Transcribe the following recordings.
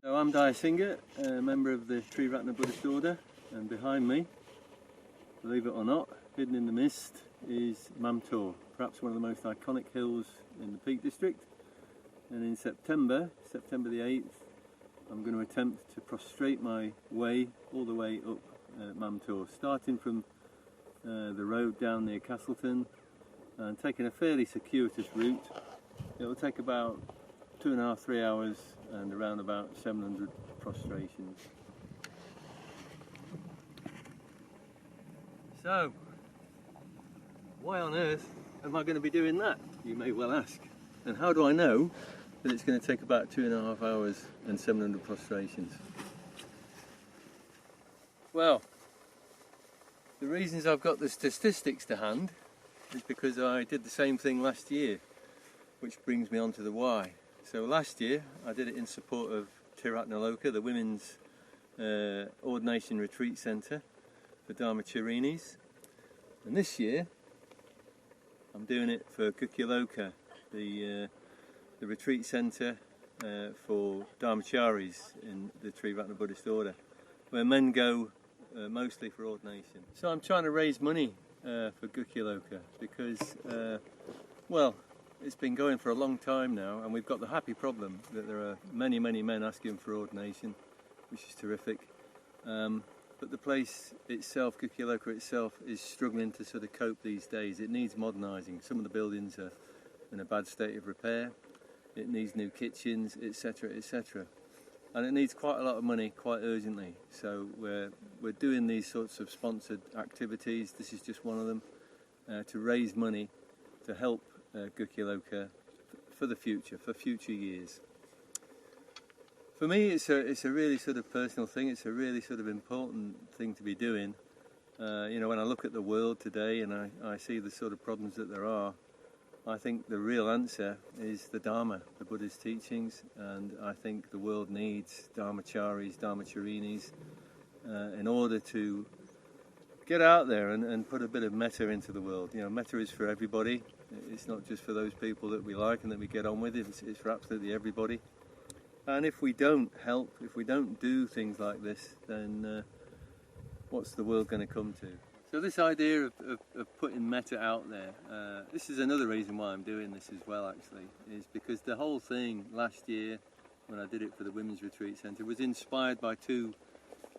So I'm Daya Singer, a member of the Tree Ratna Buddhist Order, and behind me, believe it or not, hidden in the mist, is Mam Tor, perhaps one of the most iconic hills in the Peak District. And in September the 8th, I'm going to attempt to prostrate my way all the way up Mam Tor, starting from the road down near Castleton and taking a fairly circuitous route. It will take about 2.5–3 hours and around about 700 prostrations. So, why on earth am I going to be doing that, you may well ask? And how do I know that it's going to take about 2.5 hours and 700 prostrations? Well, the reasons I've got the statistics to hand is because I did the same thing last year, which brings me on to the why. So last year I did it in support of Tiratnaloka, the women's ordination retreat centre for Dharmacharinis, and this year I'm doing it for Kukyaloka, the retreat centre for Dharmacharis in the Tree Ratna Buddhist Order, where men go mostly for ordination. So I'm trying to raise money for Kukyaloka because, well, it's been going for a long time now, and we've got the happy problem that there are many men asking for ordination, which is terrific. But the place itself, Kukyaloka itself, is struggling to sort of cope these days. It needs modernising. Some of the buildings are in a bad state of repair. It needs new kitchens, etc., etc. And it needs quite a lot of money, quite urgently. So we're doing these sorts of sponsored activities. This is just one of them, to raise money to help Kukyaloka for the future, for future years. For me, it's a really sort of personal thing. It's a really sort of important thing to be doing. You know, when I look at the world today and I see the sort of problems that there are, I think the real answer is the Dharma, the Buddha's teachings, and I think the world needs Dharmacharis, Dharmacharinis, in order to get out there and put a bit of metta into the world. You know, metta is for everybody. It's not just for those people that we like and that we get on with. It's for absolutely everybody. And if we don't help, if we don't do things like this, then what's the world going to come to? So this idea of putting metta out there, this is another reason why I'm doing this as well, actually, is because the whole thing last year, when I did it for the Women's Retreat Centre, was inspired by two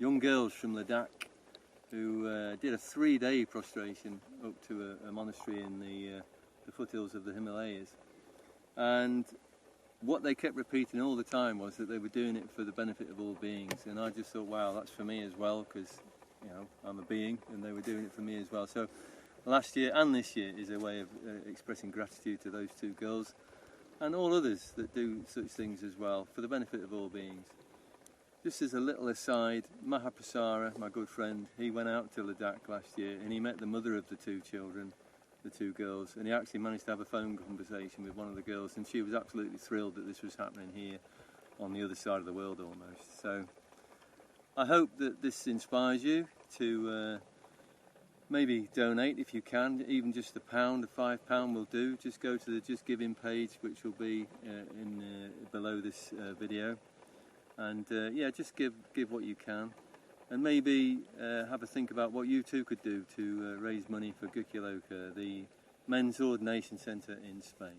young girls from Ladakh who did a 3-day prostration up to a monastery in the foothills of the Himalayas. And what they kept repeating all the time was that they were doing it for the benefit of all beings. And I just thought, wow, that's for me as well, because, you know, I'm a being and they were doing it for me as well. So last year and this year is a way of expressing gratitude to those two girls and all others that do such things as well, for the benefit of all beings. Just as a little aside, Mahaprasara, my good friend, he went out to Ladakh last year and he met the mother of the two children, the two girls, and he actually managed to have a phone conversation with one of the girls, and she was absolutely thrilled that this was happening here on the other side of the world almost. So I hope that this inspires you to maybe donate if you can, even just £1, £5 will do. Just go to the Just Giving page, which will be below this video, and yeah, just give what you can. And maybe have a think about what you too could do to raise money for Kukyaloka, the men's ordination centre in Spain.